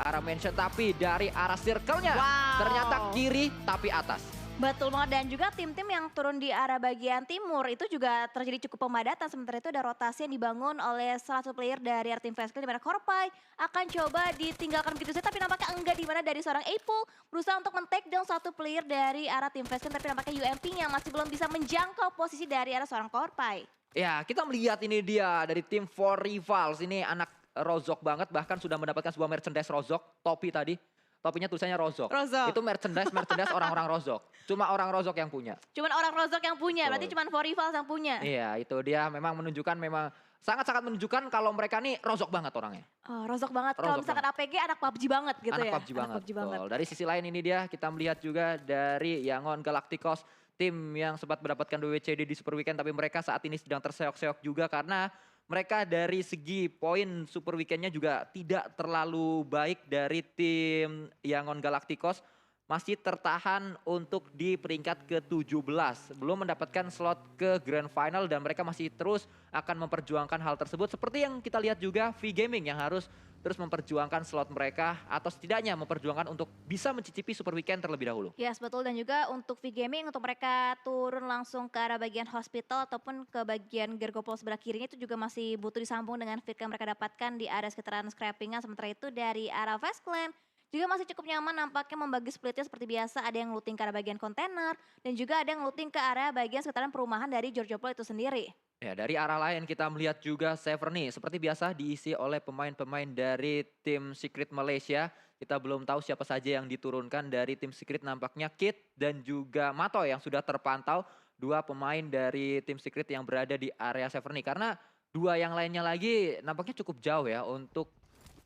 arah mansion, tapi dari arah circle-nya. Wow. Ternyata kiri tapi atas. Betul banget, dan juga tim-tim yang turun di arah bagian timur itu juga terjadi cukup pemadatan. Sementara itu ada rotasi yang dibangun oleh salah satu player dari tim Fast Clan, di mana Korpai akan coba ditinggalkan begitu saja, tapi nampaknya enggak, di mana dari seorang Apple berusaha untuk men-take down satu player dari arah tim Fast Clan, tapi nampaknya UMP-nya masih belum bisa menjangkau posisi dari arah seorang Korpai. Ya, kita melihat ini dia dari tim For Rivals. Ini anak Rozok banget, bahkan sudah mendapatkan sebuah merchandise Rozok, topi tadi. Topinya tulisannya Rozok. Itu merchandise orang-orang Rozok. Cuma orang Rozok yang punya. Cuman orang Rozok yang punya, berarti cuman For Rivals yang punya. Iya, itu dia memang menunjukkan, memang sangat-sangat menunjukkan kalau mereka nih Rozok banget orangnya. Oh, Rozok banget. Kalau misalkan APG anak PUBG banget gitu anak ya. PUBG banget. PUBG banget. Dari sisi lain ini dia kita melihat juga dari Yangon Galacticos, tim yang sempat mendapatkan WWCD di Super Weekend, tapi mereka saat ini sedang terseok-seok juga karena mereka dari segi poin Super Weekendnya juga tidak terlalu baik dari tim Yangon Galacticos. Masih tertahan untuk di peringkat ke-17. Belum mendapatkan slot ke Grand Final dan mereka masih terus akan memperjuangkan hal tersebut. Seperti yang kita lihat juga V-Gaming yang harus terus memperjuangkan slot mereka atau setidaknya memperjuangkan untuk bisa mencicipi Super Weekend terlebih dahulu. Yes, betul, dan juga untuk V-Gaming untuk mereka turun langsung ke arah bagian hospital ataupun ke bagian Gergopol sebelah kirinya itu juga masih butuh disambung dengan fit yang mereka dapatkan di area sekitaran scrappingan. Sementara itu dari arah Fast Clan juga masih cukup nyaman nampaknya membagi splitnya seperti biasa. Ada yang looting ke arah bagian kontainer dan juga ada yang looting ke area bagian sekitaran perumahan dari Georgiopol itu sendiri. Ya, dari arah lain kita melihat juga Severny seperti biasa diisi oleh pemain-pemain dari tim Secret Malaysia. Kita belum tahu siapa saja yang diturunkan dari tim Secret, nampaknya Kit dan juga Mato yang sudah terpantau, dua pemain dari tim Secret yang berada di area Severny. Karena dua yang lainnya lagi nampaknya cukup jauh ya untuk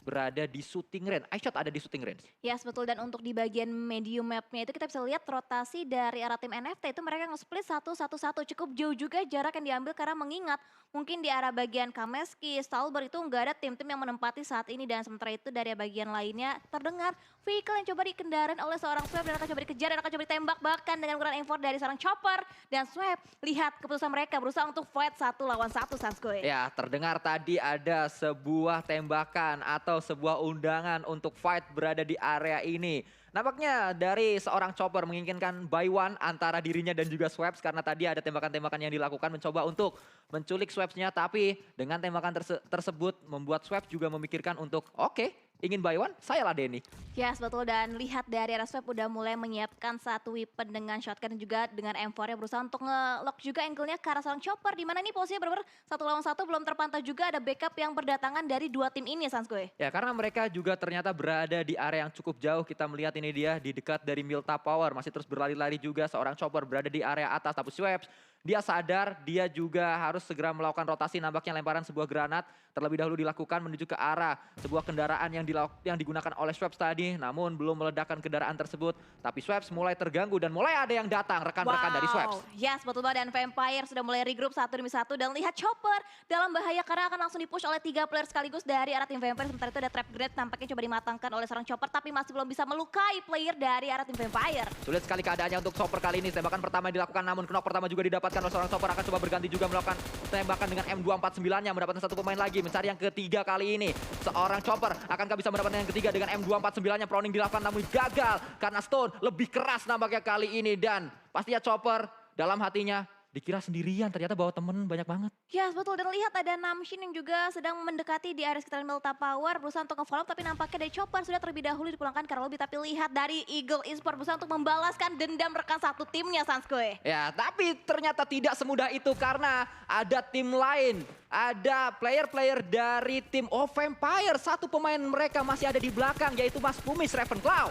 berada di shooting range. iShot ada di shooting range. Yes, betul, dan untuk di bagian medium mapnya itu kita bisa lihat rotasi dari arah tim NFT itu mereka nge-split 1-1-1. Cukup jauh juga jarak yang diambil karena mengingat mungkin di arah bagian Kameski, Stalber itu nggak ada tim-tim yang menempati saat ini. Dan sementara itu dari bagian lainnya terdengar vehicle yang coba dikendarain oleh seorang Swap dan akan coba dikejar dan akan coba ditembak bahkan dengan menggunakan M4 dari seorang Chopper. Dan Swap lihat keputusan mereka berusaha untuk fight 1 lawan 1 Sanskoy. Ya, terdengar tadi ada sebuah tembakan atau sebuah undangan untuk fight berada di area ini. Nampaknya dari seorang Chopper menginginkan buy one antara dirinya dan juga Swaps karena tadi ada tembakan-tembakan yang dilakukan mencoba untuk menculik Swapsnya, tapi dengan tembakan tersebut membuat Swaps juga memikirkan untuk oke, ingin buy one, saya ladeni. Yes, betul, dan lihat dari arah Swap udah mulai menyiapkan satu weapon dengan shotgun dan juga dengan M4-nya berusaha untuk nge-lock juga angle-nya ke arah seorang Chopper, di mana ini posisinya benar-benar 1 lawan 1, belum terpantau juga ada backup yang berdatangan dari dua tim ini, Sanskoy. Ya, karena mereka juga ternyata berada di area yang cukup jauh. Kita melihat ini dia di dekat dari Milta Power, masih terus berlari-lari juga seorang Chopper berada di area atas, tapi Swaps dia sadar, dia juga harus segera melakukan rotasi. Nampaknya lemparan sebuah granat terlebih dahulu dilakukan menuju ke arah sebuah kendaraan yang digunakan oleh Swaps tadi. Namun belum meledakkan kendaraan tersebut. Tapi Swaps mulai terganggu dan mulai ada yang datang, rekan-rekan dari Swaps. Yes, betul banget, dan Vampire sudah mulai regroup 1 demi 1. Dan lihat Chopper dalam bahaya karena akan langsung dipush oleh 3 player sekaligus dari arah tim Vampire. Sementara itu ada trap grenade nampaknya coba dimatangkan oleh seorang Chopper, tapi masih belum bisa melukai player dari arah tim Vampire. Sulit sekali keadaannya untuk Chopper kali ini. Tembakan pertama dilakukan namun knock pertama juga didapatkan oleh seorang Chopper. Akan coba berganti juga melakukan tembakan dengan M249-nya, mendapatkan satu pemain lagi. Mencari yang ketiga kali ini. Seorang Chopper akankah bisa mendapatkan yang ketiga dengan M249-nya. Proning dilakukan namun gagal karena Stone lebih keras nampaknya kali ini. Dan pastinya Chopper dalam hatinya dikira sendirian, ternyata bawa temen banyak banget. Yes, betul, dan lihat ada Namshin yang juga sedang mendekati di area sekitaran Milta Power berusaha untuk nge-follow, tapi nampaknya dari Chopper sudah terlebih dahulu dipulangkan karena lebih. Tapi lihat dari Eagle Esports berusaha untuk membalaskan dendam rekan satu timnya, Sanskoy. Ya, tapi ternyata tidak semudah itu karena ada tim lain. Ada player-player dari tim Vampire. Satu pemain mereka masih ada di belakang, yaitu Mas Pumis Ravenclaw.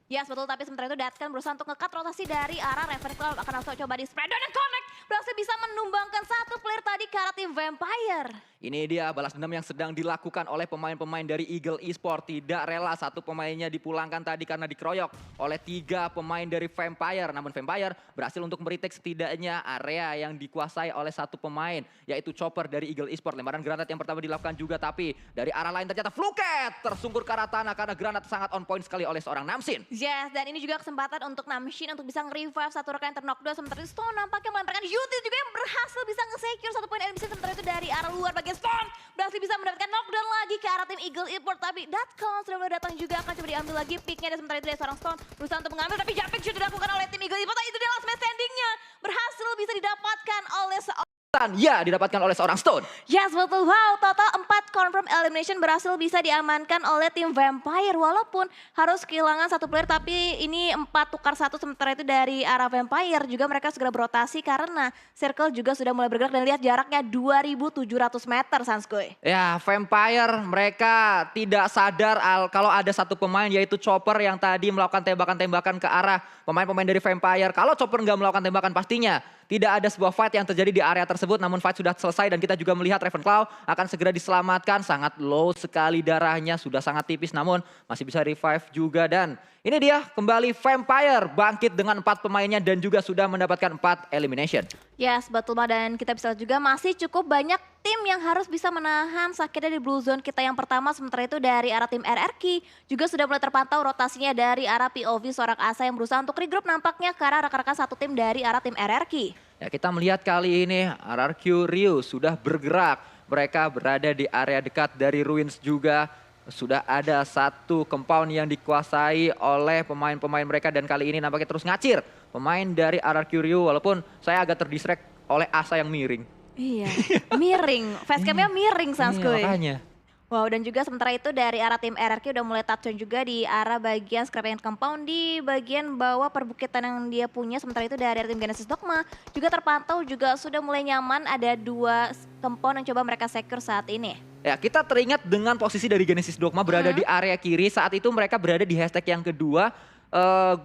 Yes, betul, tapi sementara itu Datkan berusaha untuk nge-cut rotasi dari arah Ravenclaw. Akan langsung coba di spread dan connect. Berhasil bisa menumbangkan satu player tadi ke arah tim Vampire. Ini dia balas dendam yang sedang dilakukan oleh pemain-pemain dari Eagle Esports. Tidak rela satu pemainnya dipulangkan tadi karena dikeroyok oleh 3 pemain dari Vampire. Namun Vampire berhasil untuk meretake setidaknya area yang dikuasai oleh satu pemain, yaitu Chopper dari Eagle Esports. Lemparan granat yang pertama dilakukan juga, tapi dari arah lain ternyata Fluket tersungkur ke arah tanah karena granat sangat on point sekali oleh seorang Namsin. Yes, dan ini juga kesempatan untuk Namshin untuk bisa nge-revive satu rekan yang ter-knockdown. Sementara itu Stone nampaknya melemparkan Yutin juga yang berhasil bisa nge-secure satu poin elimination. Sementara itu dari arah luar bagian Stone berhasil bisa mendapatkan knockdown lagi ke arah tim Eagle Import. Tapi Datcon sudah mulai datang juga, akan coba diambil lagi picknya. Dan sementara itu dari seorang Stone berusaha untuk mengambil, tapi jumping shoot dilakukan oleh tim Eagle Import. Itu dia last man standingnya berhasil bisa didapatkan oleh Ya, didapatkan oleh seorang Stone. Yes, betul. Wow, total 4 confirm elimination berhasil bisa diamankan oleh tim Vampire. Walaupun harus kehilangan satu player, tapi ini 4 tukar 1. Sementara itu dari arah Vampire juga mereka segera berotasi karena circle juga sudah mulai bergerak. Dan lihat jaraknya 2.700 meter, Sanskuy. Ya, Vampire mereka tidak sadar kalau ada satu pemain yaitu Chopper yang tadi melakukan tembakan-tembakan ke arah pemain-pemain dari Vampire. Kalau Chopper nggak melakukan tembakan pastinya tidak ada sebuah fight yang terjadi di area tersebut, namun fight sudah selesai dan kita juga melihat Ravenclaw akan segera diselamatkan. Sangat low sekali darahnya, sudah sangat tipis namun masih bisa revive juga. Dan ini dia kembali Vampire bangkit dengan 4 pemainnya dan juga sudah mendapatkan 4 elimination. Yes, betul Mbak, dan kita bisa lihat juga masih cukup banyak tim yang harus bisa menahan sakitnya di blue zone kita yang pertama. Sementara itu dari arah tim RRQ juga sudah mulai terpantau rotasinya dari arah POV seorang Asa yang berusaha untuk regroup nampaknya ke arah rekan-rekan satu tim dari arah tim RRQ. Ya, kita melihat kali ini RRQ Rio sudah bergerak. Mereka berada di area dekat dari Ruins juga. Sudah ada satu compound yang dikuasai oleh pemain-pemain mereka dan kali ini nampaknya terus ngacir. Pemain dari RRQ Rio, walaupun saya agak terdistract oleh Asa yang miring. Iya, miring. Facecamnya miring, Sanskuy. Iya, makanya. Wow, dan juga sementara itu dari arah tim RRQ udah mulai touchdown juga di arah bagian scrapping compound di bagian bawah perbukitan yang dia punya. Sementara itu dari arah tim Genesis Dogma juga terpantau juga sudah mulai nyaman. Ada 2 compound yang coba mereka secure saat ini. Ya, kita teringat dengan posisi dari Genesis Dogma berada di area kiri. Saat itu mereka berada di hashtag yang kedua.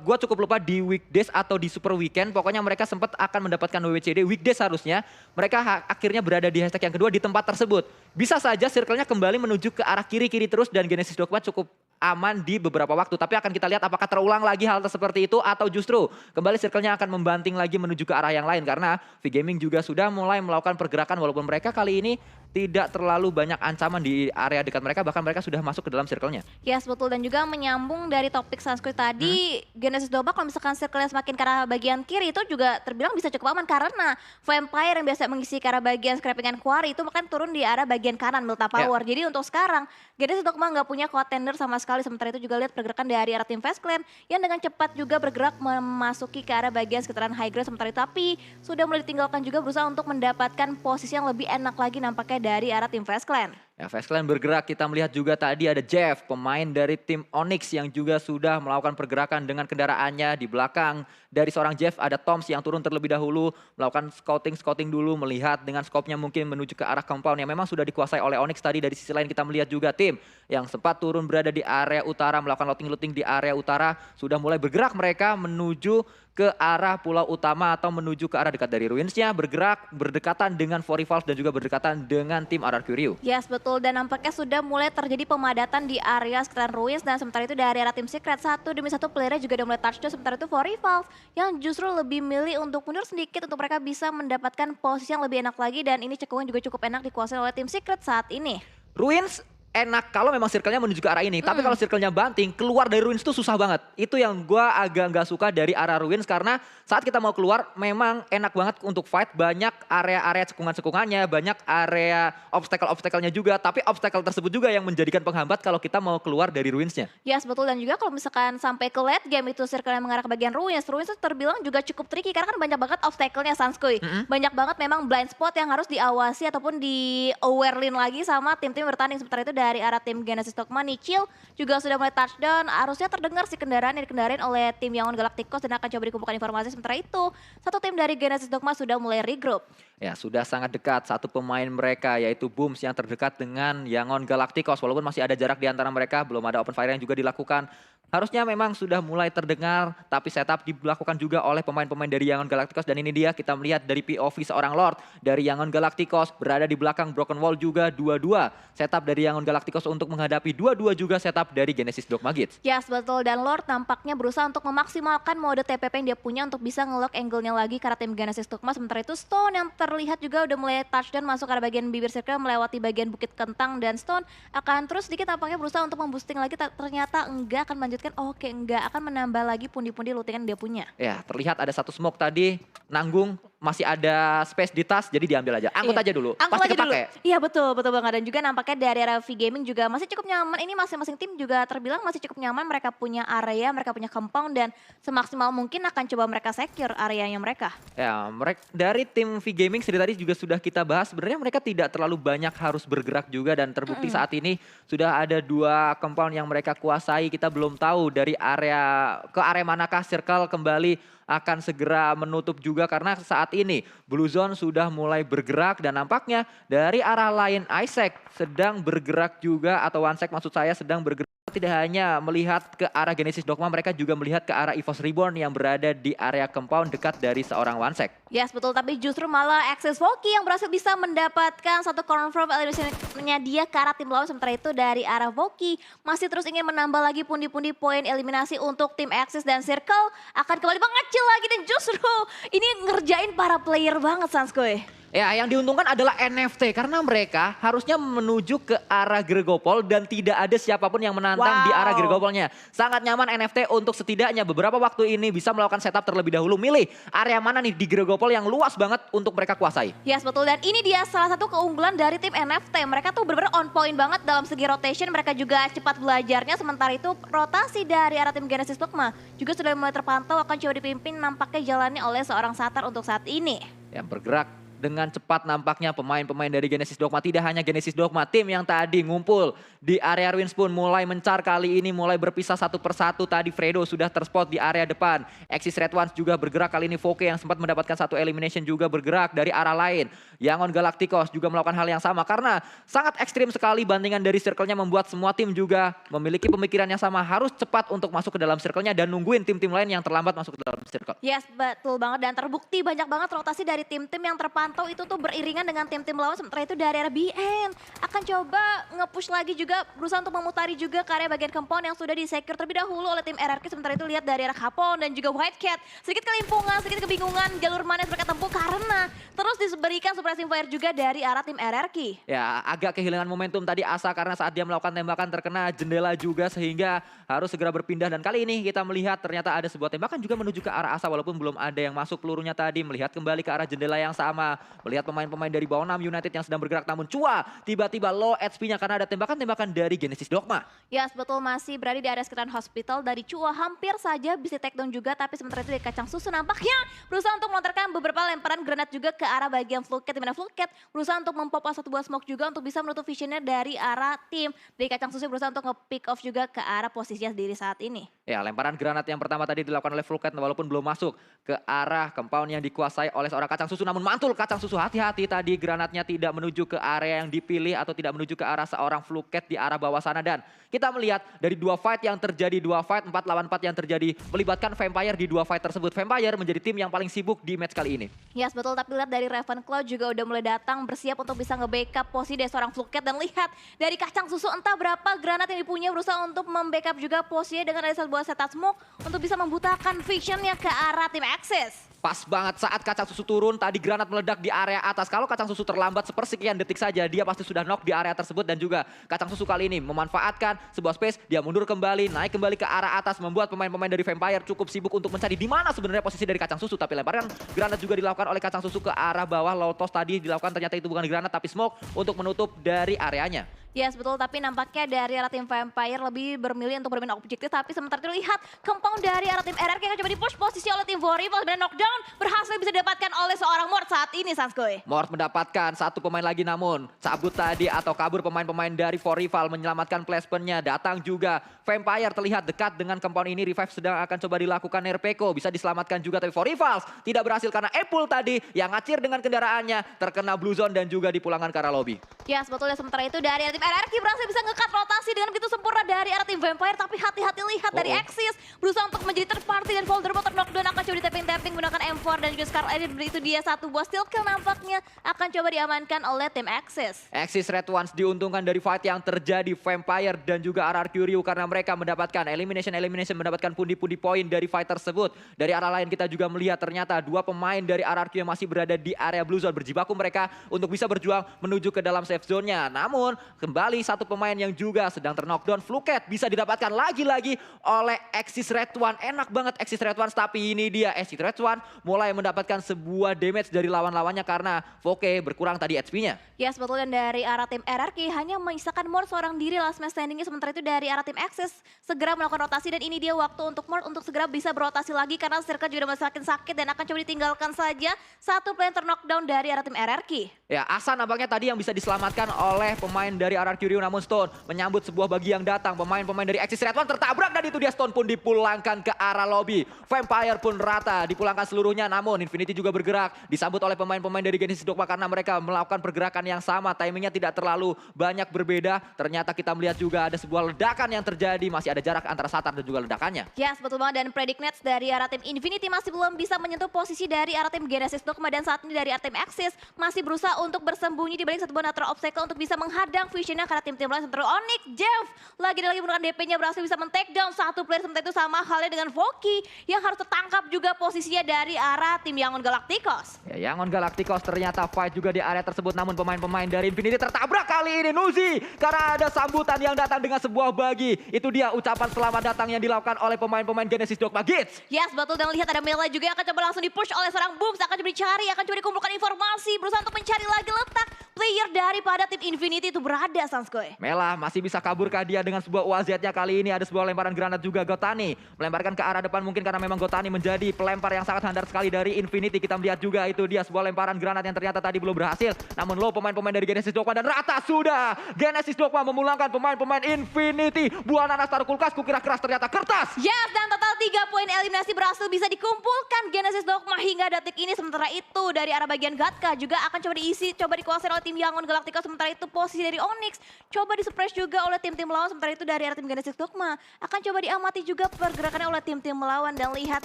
Gue cukup lupa di weekdays atau di super weekend. Pokoknya mereka sempat akan mendapatkan WWCD. Weekdays harusnya. Mereka akhirnya berada di hashtag yang kedua di tempat tersebut. Bisa saja circle-nya kembali menuju ke arah kiri-kiri terus dan Genesis Dogma cukup aman di beberapa waktu. Tapi akan kita lihat apakah terulang lagi hal seperti itu atau justru kembali circle-nya akan membanting lagi menuju ke arah yang lain. Karena V-Gaming juga sudah mulai melakukan pergerakan walaupun mereka kali ini tidak terlalu banyak ancaman di area dekat mereka, bahkan mereka sudah masuk ke dalam circle-nya. Yes, betul. Dan juga menyambung dari topik Sanskuy tadi, Genesis Dogma kalau misalkan circle-nya semakin ke arah bagian kiri itu juga terbilang bisa cukup aman karena Vampire yang biasa mengisi ke arah bagian scrapping and quarry itu kan turun di arah bagian kanan Milta Power. Jadi untuk sekarang Genesis Dogma nggak punya contender sama sekali. Sementara itu juga lihat pergerakan dari arah tim Fast Clan yang dengan cepat juga bergerak memasuki ke arah bagian sekitaran high ground. Sementara itu tapi sudah mulai ditinggalkan juga berusaha untuk mendapatkan posisi yang lebih enak lagi nampaknya dari arah tim Fast Clan. Ya, Fast Clan bergerak, kita melihat juga tadi ada Jeff, pemain dari tim Onyx yang juga sudah melakukan pergerakan dengan kendaraannya. Di belakang dari seorang Jeff ada Toms yang turun terlebih dahulu, melakukan scouting dulu, melihat dengan skopnya mungkin menuju ke arah compound yang memang sudah dikuasai oleh Onyx tadi. Dari sisi lain kita melihat juga tim yang sempat turun berada di area utara, melakukan looting di area utara, sudah mulai bergerak mereka menuju ke arah pulau utama atau menuju ke arah dekat dari Ruins-nya, bergerak berdekatan dengan Forivalve dan juga berdekatan dengan tim RRQ Rio. Yes, betul, dan nampaknya sudah mulai terjadi pemadatan di area sekitar Ruins dan sementara itu dari arah tim Secret satu demi satu playernya juga udah mulai touchdown. Sementara itu Forivalve yang justru lebih milih untuk mundur sedikit untuk mereka bisa mendapatkan posisi yang lebih enak lagi dan ini cekungan juga cukup enak dikuasai oleh tim Secret saat ini. Ruins enak kalau memang circle-nya menuju ke arah ini. Tapi kalau circle-nya banting, keluar dari Ruins itu susah banget. Itu yang gue agak nggak suka dari arah Ruins karena saat kita mau keluar memang enak banget untuk fight. Banyak area-area cekungan-cekungannya, banyak area obstacle-obstacle-nya juga. Tapi obstacle tersebut juga yang menjadikan penghambat kalau kita mau keluar dari Ruins-nya. Yes, betul, dan juga kalau misalkan sampai ke late game itu circle yang mengarah ke bagian Ruins itu terbilang juga cukup tricky karena kan banyak banget obstacle-nya Sanskuy. Banyak banget memang blind spot yang harus diawasi ataupun di awarein lagi sama tim-tim bertanding. Sementara itu dari arah tim Genesis Dogma, Nichil juga sudah mulai touchdown. Harusnya terdengar si kendaraan yang dikendarain oleh tim Yangon Galacticos dan akan coba dikumpulkan informasi. Sementara itu, satu tim dari Genesis Dogma sudah mulai regroup. Ya, sudah sangat dekat satu pemain mereka yaitu Booms yang terdekat dengan Yangon Galacticos. Walaupun masih ada jarak di antara mereka, belum ada open fire yang juga dilakukan. Harusnya memang sudah mulai terdengar, tapi setup dilakukan juga oleh pemain-pemain dari Yangon Galacticos. Dan ini dia kita melihat dari POV seorang Lord dari Yangon Galacticos berada di belakang Broken Wall juga dua-dua. Setup dari Yangon Galacticos Galacticos untuk menghadapi dua-dua juga setup dari Genesis Dogma Kids. Yes, betul. Dan Lord nampaknya berusaha untuk memaksimalkan mode TPP yang dia punya untuk bisa nge-lock angle-nya lagi karena tim Genesis Dogma. Sementara itu Stone yang terlihat juga udah mulai touchdown masuk ke arah bagian bibir circle melewati bagian Bukit Kentang, dan Stone akan terus sedikit nampaknya berusaha untuk memboosting lagi, ternyata enggak, akan melanjutkan. Oke, enggak, akan menambah lagi pundi-pundi lootingan dia punya. Ya, terlihat ada satu smoke tadi, nanggung, masih ada space di tas, jadi diambil aja. Angkut aja dulu, Angkut pasti aja dulu. kepake. Iya betul, betul banget. Dan juga nampaknya dari area V Gaming juga masih cukup nyaman. Ini masing-masing tim juga terbilang masih cukup nyaman. Mereka punya area, mereka punya compound, dan semaksimal mungkin akan coba mereka secure areanya mereka. Ya, mereka dari tim V Gaming tadi juga sudah kita bahas. Sebenarnya mereka tidak terlalu banyak harus bergerak juga, dan terbukti saat ini sudah ada 2 compound yang mereka kuasai. Kita belum tahu dari area ke area manakah Circle kembali akan segera menutup juga, karena saat ini Blue Zone sudah mulai bergerak, dan nampaknya dari arah lain Isaac sedang bergerak juga, atau One Sec maksud saya sedang bergerak. Tidak hanya melihat ke arah Genesis Dogma, mereka juga melihat ke arah EVOS Reborn yang berada di area compound dekat dari seorang One Sec. Yes, betul. Tapi justru malah Access Voki yang berhasil bisa mendapatkan satu confirm elimination-nya dia ke arah tim lawan. Sementara itu dari arah Voki masih terus ingin menambah lagi pundi-pundi poin eliminasi untuk tim Access, dan Circle akan kembali mengecil lagi, dan justru ini ngerjain para player banget Sanskoy. Ya, yang diuntungkan adalah NFT karena mereka harusnya menuju ke arah Gregopol dan tidak ada siapapun yang menantang di arah Gregopolnya. Sangat nyaman NFT untuk setidaknya beberapa waktu ini bisa melakukan setup terlebih dahulu. Milih area mana nih di Gregopol yang luas banget untuk mereka kuasai. Yes, betul. Dan ini dia salah satu keunggulan dari tim NFT. Mereka tuh benar-benar on point banget dalam segi rotation. Mereka juga cepat belajarnya. Sementara itu rotasi dari arah tim Genesis Dogma juga sudah mulai terpantau, akan coba dipimpin nampaknya jalannya oleh seorang Satar untuk saat ini. Yang bergerak dengan cepat nampaknya pemain-pemain dari Genesis Dogma. Tidak hanya Genesis Dogma, tim yang tadi ngumpul di area Ruins pun mulai mencar kali ini, mulai berpisah satu persatu. Tadi Fredo sudah terspot di area depan. Axis Red Ones juga bergerak kali ini. Voke yang sempat mendapatkan satu elimination juga bergerak dari arah lain. Yangon Galacticos juga melakukan hal yang sama karena sangat ekstrim sekali bandingan dari circle-nya, membuat semua tim juga memiliki pemikiran yang sama. Harus cepat untuk masuk ke dalam circle-nya dan nungguin tim-tim lain yang terlambat masuk ke dalam circle. Yes, betul banget, dan terbukti banyak banget rotasi dari tim-tim yang terpantau itu tuh beriringan dengan tim-tim lawan. Sementara itu dari area BN akan coba nge-push lagi juga, berusaha untuk memutari juga ke area bagian compound yang sudah di-secure terlebih dahulu oleh tim RRQ. Sementara itu lihat dari arah Capone dan juga White Cat, sedikit kelimpungan, sedikit kebingungan jalur mana yang mereka tempuh karena terus diberikan suppressing fire juga dari arah tim RRQ. Ya, agak kehilangan momentum tadi Asa karena saat dia melakukan tembakan terkena jendela juga sehingga harus segera berpindah. Dan kali ini kita melihat ternyata ada sebuah tembakan juga menuju ke arah Asa walaupun belum ada yang masuk pelurunya tadi. Melihat kembali ke arah jendela yang sama, melihat pemain-pemain dari bawah 6 United yang sedang bergerak, namun Chua tiba-tiba low HP-nya karena ada tembakan-tembakan dari Genesis Dogma. Yes, betul, masih berada di area sekitaran hospital. Dari Chua hampir saja bisa take down juga, tapi sementara itu dari Kacang Susu nampaknya berusaha untuk melontarkan beberapa lemparan granat juga ke arah bagian Fluket, dimana Fluket berusaha untuk mempop satu buah smoke juga untuk bisa menutup visionnya dari arah tim. Dari Kacang Susu berusaha untuk nge-pick off juga ke arah posisinya sendiri saat ini. Ya, lemparan granat yang pertama tadi dilakukan oleh Fluket walaupun belum masuk ke arah compound yang dikuasai oleh seorang Kacang Susu, namun mantul Kacang Susu. Hati-hati tadi granatnya tidak menuju ke area yang dipilih atau tidak menuju ke arah seorang Fluket di arah bawah sana. Dan kita melihat dari dua fight yang terjadi, 4 lawan 4 yang terjadi melibatkan Vampire di 2 fight tersebut. Vampire menjadi tim yang paling sibuk di match kali ini. Yes, betul, tapi lihat dari Ravenclaw juga udah mulai datang bersiap untuk bisa nge-backup posisi dari seorang Fluket. Dan lihat dari Kacang Susu entah berapa granat yang dipunya berusaha untuk membackup juga posisinya dengan ada sebuah setup smoke untuk bisa membutakan visionnya ke arah tim Axis. Pas banget saat Kacang Susu turun, tadi granat meledak di area atas. Kalau Kacang Susu terlambat sepersekian detik saja, dia pasti sudah knock di area tersebut. Dan juga Kacang Susu kali ini memanfaatkan sebuah space, dia mundur kembali, naik kembali ke arah atas, membuat pemain-pemain dari Vampire cukup sibuk untuk mencari di mana sebenarnya posisi dari Kacang Susu. Tapi lemparan granat juga dilakukan oleh Kacang Susu ke arah bawah. Low toss tadi dilakukan, ternyata itu bukan granat tapi smoke untuk menutup dari areanya. Yes, betul, tapi nampaknya dari arah tim Vampire lebih bermilih untuk bermain objektif. Tapi sementara itu lihat compound dari arah tim RRQ yang coba di-push posisi oleh tim Vorival. Sebenarnya knockdown berhasil bisa didapatkan oleh seorang Mort saat ini, Sanskoy. Mort mendapatkan satu pemain lagi, namun cabut tadi atau kabur pemain-pemain dari Vorival menyelamatkan placement-nya. Datang juga Vampire terlihat dekat dengan compound ini. Revive sedang akan coba dilakukan Nerpeko, bisa diselamatkan juga tapi Vorivals tidak berhasil karena Apple tadi yang ngacir dengan kendaraannya terkena Blue Zone dan juga dipulangkan ke arah lobby. Yes, betul ya, sementara itu dari arah tim RRQ berhasil bisa nge-cut rotasi dengan begitu sempurna dari arah tim Vampire. Tapi hati-hati lihat dari Axis berusaha untuk menjadi third party dan Voldemort knockdown akan coba di tapping-tapping menggunakan M4 dan juga Scarlet Edit. Itu dia satu buah steal kill nampaknya akan coba diamankan oleh tim Axis. Axis Red Ones diuntungkan dari fight yang terjadi Vampire dan juga RRQ Ryu karena mereka mendapatkan elimination mendapatkan pundi-pundi poin dari fight tersebut. Dari arah lain kita juga melihat ternyata dua pemain dari RRQ yang masih berada di area blue zone berjibaku mereka untuk bisa berjuang menuju ke dalam safe zone-nya. Namun kembali satu pemain yang juga sedang terknockdown, Fluket bisa didapatkan lagi-lagi oleh Axis Red One. Enak banget Axis Red One, tapi ini dia Axis Red One mulai mendapatkan sebuah damage dari lawan-lawannya karena Voke berkurang tadi HP-nya. Ya, sebetulnya dari arah tim RRQ hanya menyisakan Mort seorang diri last man standing-nya, sementara itu dari arah tim Axis segera melakukan rotasi dan ini dia waktu untuk Mort untuk segera bisa berotasi lagi karena circle juga masih makin sakit dan akan coba ditinggalkan saja satu player terknockdown dari arah tim RRQ. Ya, Asa nampaknya tadi yang bisa diselamatkan oleh pemain dari RRQ Ryu, namun Stone menyambut sebuah bagi yang datang. Pemain-pemain dari Axis Red One tertabrak dan itu dia Stone pun dipulangkan ke arah lobby. Vampire pun rata, dipulangkan seluruhnya, namun Infinity juga bergerak. Disambut oleh pemain-pemain dari Genesis Dogma karena mereka melakukan pergerakan yang sama. Timingnya tidak terlalu banyak berbeda. Ternyata kita melihat juga ada sebuah ledakan yang terjadi. Masih ada jarak antara Satar dan juga ledakannya. Ya, betul banget, dan Predict Nets dari arah tim Infinity masih belum bisa menyentuh posisi dari arah tim Genesis Dogma dan saat ini dari arah tim Axis masih berusaha untuk bersembunyi di balik satu buah natural obstacle untuk bisa menghadang visionnya karena tim-tim lain seperti Onyx, Jeff lagi menggunakan DP-nya berhasil bisa men-take down satu player, sementara itu sama halnya dengan Voki yang harus tertangkap juga posisinya dari arah tim Yangon Galacticos. Ya, Yangon Galacticos ternyata fight juga di area tersebut, namun pemain-pemain dari Infinity tertabrak kali ini Nuzi karena ada sambutan yang datang dengan sebuah bagi. Itu dia ucapan selamat datang yang dilakukan oleh pemain-pemain Genesis Dogma Gits. Yes, betul, dan lihat ada Mela juga yang akan coba langsung di-push oleh seorang Booms, akan coba dicari, akan coba dikumpulkan informasi, berusaha untuk mencari lagi letak player daripada tim Infinity itu berada, Sanskoy. Mela masih bisa kaburkah dia dengan sebuah UAZ-nya. Kali ini ada sebuah lemparan granat juga. Gotani melemparkan ke arah depan mungkin karena memang Gotani menjadi pelempar yang sangat handal sekali dari Infinity. Kita melihat juga itu dia sebuah lemparan granat yang ternyata tadi belum berhasil. Namun low pemain-pemain dari Genesis Dogma dan rata sudah. Genesis Dogma memulangkan pemain-pemain Infinity. Buah nanas taruh kulkas, kukira keras ternyata kertas. Yes, dan total 3 poin eliminasi berhasil bisa dikumpulkan Genesis Dogma hingga detik ini. Sementara itu dari arah bagian Gatka juga akan coba diisi, coba dikuasai oleh tim Yangon Galacticos. Sementara itu posisi dari Onyx coba disuppress juga oleh tim-tim lawan. Sementara itu dari arah tim Genesis Dogma akan coba diamati juga pergerakannya oleh tim-tim melawan. Dan lihat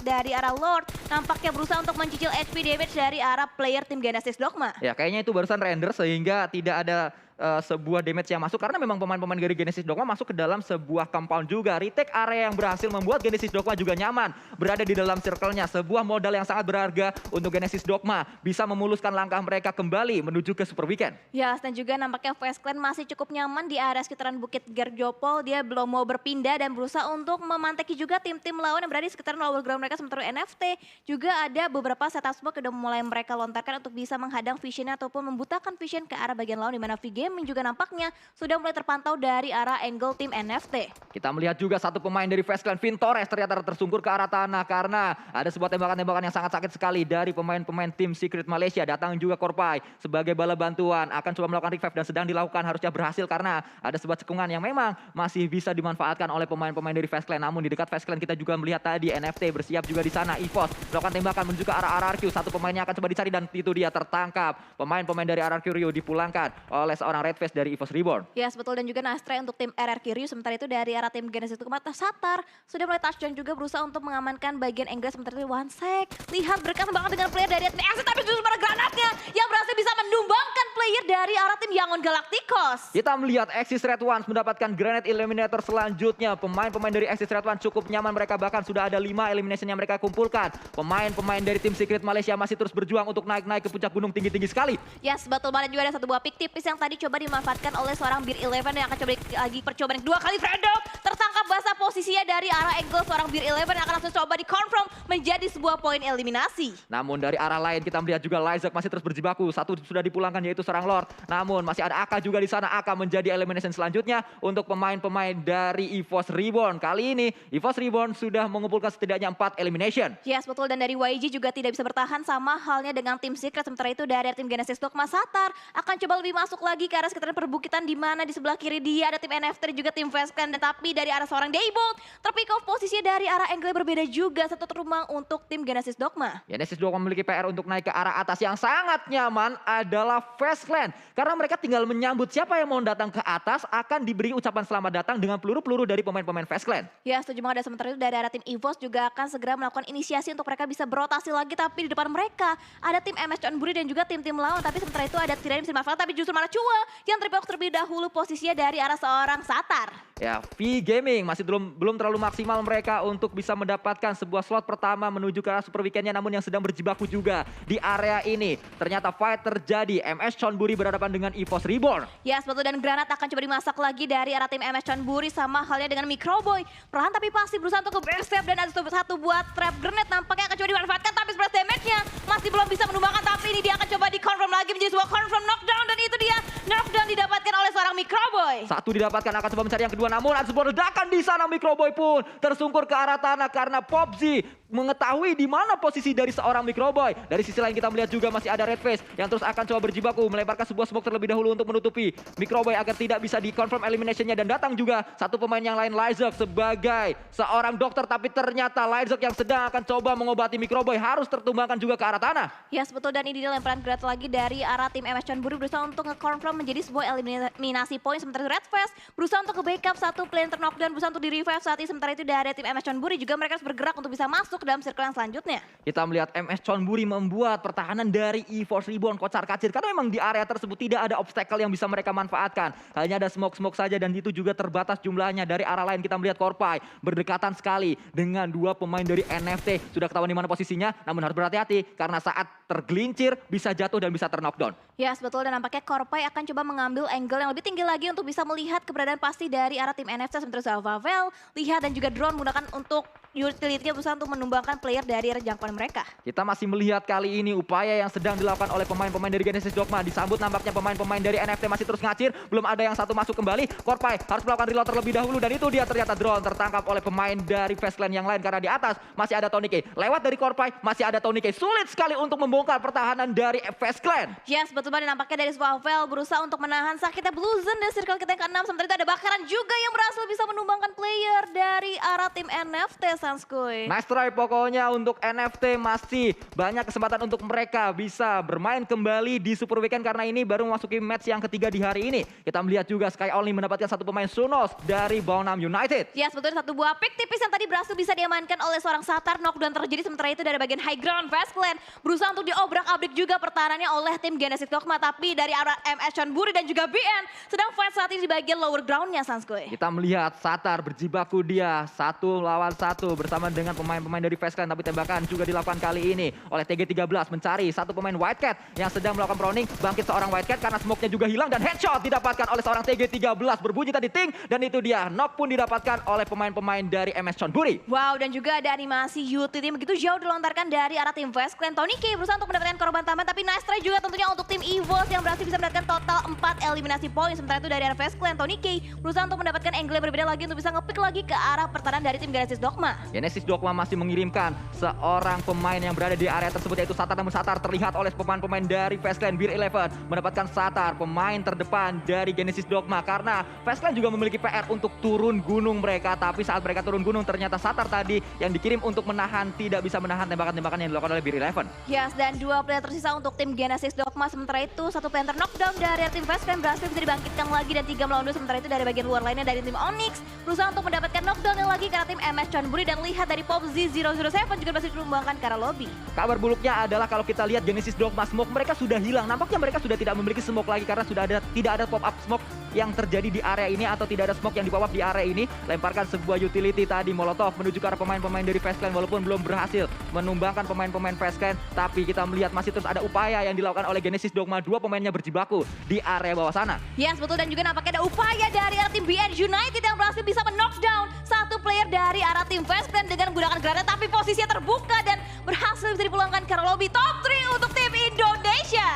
dari arah Lord nampaknya berusaha untuk mencicil HP damage dari arah player tim Genesis Dogma. Ya, kayaknya itu barusan render sehingga tidak ada sebuah damage yang masuk karena memang pemain-pemain dari Genesis Dogma masuk ke dalam sebuah compound juga. Retake area yang berhasil membuat Genesis Dogma juga nyaman berada di dalam circle-nya. Sebuah modal yang sangat berharga untuk Genesis Dogma bisa memuluskan langkah mereka kembali menuju ke Super Weekend. Ya, dan juga nampaknya Fast Clan masih cukup nyaman di area sekitaran Bukit Gerjopol. Dia belum mau berpindah dan berusaha untuk memanteki juga tim-tim lawan yang berada di sekitaran lower ground mereka. Sementara NFT juga ada beberapa setup smoke yang sudah mulai mereka lontarkan untuk bisa menghadang visionnya ataupun membutakan vision ke arah bagian lawan, di mana V-Game juga nampaknya sudah mulai terpantau dari arah angle tim NFT. Kita melihat juga satu pemain dari Fast Clan, Vintores, ternyata tersungkur ke arah tanah karena ada sebuah tembakan-tembakan yang sangat sakit sekali dari pemain-pemain tim Secret Malaysia. Datang juga Korpai sebagai bala bantuan, akan coba melakukan revive dan sedang dilakukan, harusnya berhasil karena ada sebuah cekungan yang memang masih bisa dimanfaatkan oleh pemain-pemain dari Fast Clan. Namun di dekat Fast Clan kita juga melihat tadi NFT bersiap juga di sana. EVOS melakukan tembakan menuju ke arah RRQ. Satu pemainnya akan coba dicari dan itu dia tertangkap. Pemain-pemain dari RRQ Ryu dipulangkan oleh seorang Red Face dari EVOS Reborn. Yes, betul, dan juga Nastra untuk tim RRQ Ryu. Sementara itu dari arah tim Genesis Dogma Satar sudah mulai touchdown juga berusaha untuk mengamankan bagian angle. Sementara itu One Sec lihat berkat banget dengan player dari tim Axis, tapi justru pada granatnya yang berhasil bisa menumbangkan player dari arah tim Yangon Galacticos. Kita melihat Axis Red Ones mendapatkan Granite Eliminator selanjutnya. Pemain-pemain dari Axis Red Ones cukup nyaman, mereka bahkan sudah ada 5 elimination yang mereka kumpulkan. Pemain-pemain dari tim Secret Malaysia masih terus berjuang untuk naik-naik ke puncak gunung tinggi-tinggi sekali. Yes, betul banget, juga ada satu buah pick tipis yang tadi coba dimanfaatkan oleh seorang Beer 11 yang akan coba lagi percobaan yang 2 kali Fredo. Tertangkap basah posisinya dari arah angle seorang Beer 11 yang akan langsung coba di-confirm menjadi sebuah poin eliminasi. Namun dari arah lain kita melihat juga Lyzak masih terus berjibaku. Satu sudah dipulangkan yaitu seorang Lord. Namun masih ada Aka juga di sana. Aka menjadi elimination selanjutnya untuk pemain-pemain dari EVOS Reborn. Kali ini EVOS Reborn sudah mengumpulkan setidaknya 4 elimination. Yes, betul, dan dari YG juga tidak bisa bertahan sama halnya dengan tim Secret. Sementara itu dari tim Genesis Dogma Satar akan coba lebih masuk lagi ke arah sekitaran perbukitan, di mana di sebelah kiri dia ada tim NFT dan juga tim Fast Clan. Tetapi dari arah seorang Daybolt Terpick off posisinya dari arah angle berbeda juga, satu terumbang untuk tim Genesis Dogma. Genesis Dogma memiliki PR untuk naik ke arah atas. Yang sangat nyaman adalah Fastland. Karena mereka tinggal menyambut siapa yang mau datang ke atas akan diberi ucapan selamat datang dengan peluru-peluru dari pemain-pemain Fastland. Ya, setuju banget. Dan sementara itu dari arah tim EVOS juga akan segera melakukan inisiasi untuk mereka bisa berotasi lagi. Tapi di depan mereka ada tim MS Chonburi dan juga tim-tim lawan. Tapi sementara itu ada Tirani bisa dimanfaatkan, tapi justru malah Chua yang terpiok terlebih dahulu posisinya dari arah seorang Satar. Ya, V Gaming masih belum terlalu maksimal mereka untuk bisa mendapatkan sebuah slot pertama menuju ke arah Super Weekend-nya, namun yang sedang berjibaku juga di area ini. Ternyata fight terjadi, MS Chonburi berhadapan dengan EVOS Reborn. Ya, sepatu dan granat akan coba dimasak lagi dari arah tim MS Chonburi, sama halnya dengan Microboy. Perlahan tapi pasti berusaha untuk ke backstep dan ada satu buat trap grenade nampaknya akan coba dimanfaatkan, tapi splash damage-nya masih belum bisa menumbangkan, tapi ini dia akan coba di-confirm lagi menjadi sebuah confirm knockdown, dan itu dia knockdown didapatkan oleh seorang Microboy. Satu didapatkan, akan coba mencari yang kedua, namun ada sebuah ledakan di sana. Microboy pun tersungkur ke arah tanah karena Popzi mengetahui di mana posisi dari seorang Microboy. Dari sisi lain kita melihat juga masih ada Redface yang terus akan coba berjibaku melemparkan sebuah smoke terlebih dahulu untuk menutupi Microboy agar tidak bisa di-confirm elimination-nya, dan datang juga satu pemain yang lain, Lyzek sebagai seorang dokter, tapi ternyata Lyzek yang sedang akan coba mengobati Microboy harus tertumbangkan juga ke arah tanah. Ya, betul, dan ini dia lemparan granat lagi dari arah tim MS Chonburi berusaha untuk nge-confirm menjadi sebuah eliminasi point. Sementara itu Redface berusaha untuk ke-backup satu player terknockdown, berusaha untuk di-revive saat ini. Sementara itu dari tim MS Chonburi juga mereka harus bergerak untuk bisa masuk dalam circle yang selanjutnya. Kita melihat MS Chonburi membuat pertahanan dari EVOS Reborn kocar-kacir karena memang di area tersebut tidak ada obstacle yang bisa mereka manfaatkan. Hanya ada smoke-smoke saja, dan itu juga terbatas jumlahnya. Dari arah lain kita melihat Korpai berdekatan sekali dengan dua pemain dari NFT. Sudah ketahuan di mana posisinya, namun harus berhati-hati karena saat tergelincir bisa jatuh dan bisa terknockdown. Ya, betul, dan nampaknya Korpai akan coba mengambil angle yang lebih tinggi lagi untuk bisa melihat keberadaan pasti dari arah tim NFT. Sementara Vavel lihat dan juga drone menggunakan untuk utility-nya berusaha untuk menumbangkan player dari jangkauan mereka. Kita masih melihat kali ini upaya yang sedang dilakukan oleh pemain-pemain dari Genesis Dogma. Disambut nampaknya pemain-pemain dari NFT masih terus ngacir. Belum ada yang satu masuk kembali. Korpai harus melakukan reload terlebih dahulu, dan itu dia ternyata drone tertangkap oleh pemain dari Fastland yang lain karena di atas masih ada Tonyk. Lewat dari Korpai masih ada Tonyk. Sulit sekali untuk membongkar pertahanan dari Fastland. Yes, betul banget. Nampaknya dari Vavel berusaha untuk menahan sakitnya Blue Zone dan circle kita yang ke-6. Sementara itu ada bakaran juga yang berhasil bisa menumbangkan player dari arah tim NFT, Sanskuy. Nice try pokoknya untuk NFT. Masih banyak kesempatan untuk mereka bisa bermain kembali di Super Weekend karena ini baru memasuki match yang ketiga di hari ini. Kita melihat juga Sky Only mendapatkan satu pemain Sunos dari Bonam United. Yes, betul, satu buah pick tipis yang tadi berhasil bisa diamankan oleh seorang Satar. Knockdown terjadi, sementara itu dari bagian high ground Fastland berusaha untuk diobrak-abrik juga pertahanannya oleh tim Genesis Dogma, tapi dari arah MS Chonburi dan juga BN sedang fight saat ini di bagian lower groundnya, Sanskuy. Kita melihat Satar berjibaku dia 1 lawan 1 bersama dengan pemain-pemain dari Fastland, tapi tembakan juga dilakukan kali ini oleh TG13 mencari satu pemain Whitecat yang sedang melakukan proning. Bangkit seorang Whitecat karena smoke-nya juga hilang, dan headshot didapatkan oleh seorang TG13. Berbunyi tadi ting, dan itu dia knock pun didapatkan oleh pemain-pemain dari MS Chonburi. Wow, dan juga ada animasi utility begitu jauh dilontarkan dari arah tim Fastland. Tonyk berusaha untuk mendapatkan korban tambahan, tapi nice try juga tentunya untuk tim EVOS yang berhasil bisa mendapatkan total 4 eliminasi poin. Sementara itu dari arah Fastland, Tonyk berusaha untuk mendapatkan angle yang berbeda lagi untuk bisa nge-pick lagi ke arah pertahanan dari tim Genesis Dogma. Genesis Dogma masih mengirimkan seorang pemain yang berada di area tersebut, yaitu Satar. Namun Satar terlihat oleh pemain-pemain dari Fastland. Beer 11 mendapatkan Satar, pemain terdepan dari Genesis Dogma, karena Fastland juga memiliki PR untuk turun gunung mereka. Tapi saat mereka turun gunung ternyata Satar tadi yang dikirim untuk menahan, tidak bisa menahan tembakan-tembakan yang dilakukan oleh Beer 11. Yes, dan 2 player tersisa untuk tim Genesis Dogma. Sementara itu satu player knockdown dari tim Fastland berhasil bisa dibangkitkan lagi, dan 3 melawan 2. Sementara itu dari bagian luar lainnya dari tim Onyx berusaha untuk mendapatkan knockdown yang lagi karena tim MS Chonburi, dan lihat dari Popzi 007 juga berhasil ditumbangkan ke arah lobby. Kabar buruknya adalah kalau kita lihat Genesis Dogma, smoke mereka sudah hilang. Nampaknya mereka sudah tidak memiliki smoke lagi karena tidak ada pop up smoke yang terjadi di area ini, atau tidak ada smoke yang di pop up di area ini. Lemparkan sebuah utility tadi Molotov menuju ke arah pemain-pemain dari Fastland, walaupun belum berhasil menumbangkan pemain-pemain Fastland, tapi kita melihat masih terus ada upaya yang dilakukan oleh Genesis Dogma. 2 pemainnya berjibaku di area bawah sana. Yes, betul, dan juga nampaknya ada upaya dari arah tim BN United yang berhasil bisa men-knockdown satu player dari arah tim Fastland dengan menggunakan granat, tapi posisinya terbuka dan berhasil bisa dipulangkan ke arah lobby. Top 3 untuk tim Indonesia.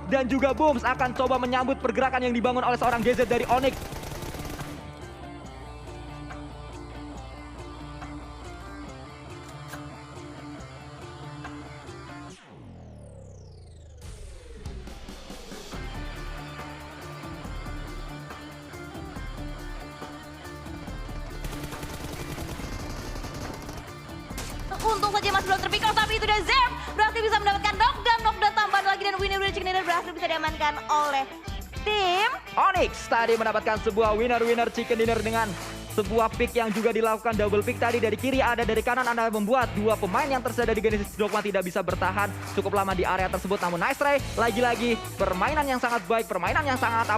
Dan juga Booms akan coba menyambut pergerakan yang dibangun oleh seorang GZ dari Onyx. untung saja masih belum terpick off, tapi itu udah Zerf berhasil bisa mendapatkan knockdown tambahan lagi dan winner chicken dinner berhasil bisa diamankan oleh tim Onyx tadi mendapatkan sebuah winner chicken dinner dengan sebuah pick yang juga dilakukan double pick tadi dari kiri ada dari kanan, Anda membuat dua pemain yang tersedia di Genesis Dogma tidak bisa bertahan cukup lama di area tersebut, namun nice try lagi-lagi permainan yang sangat baik, permainan yang sangat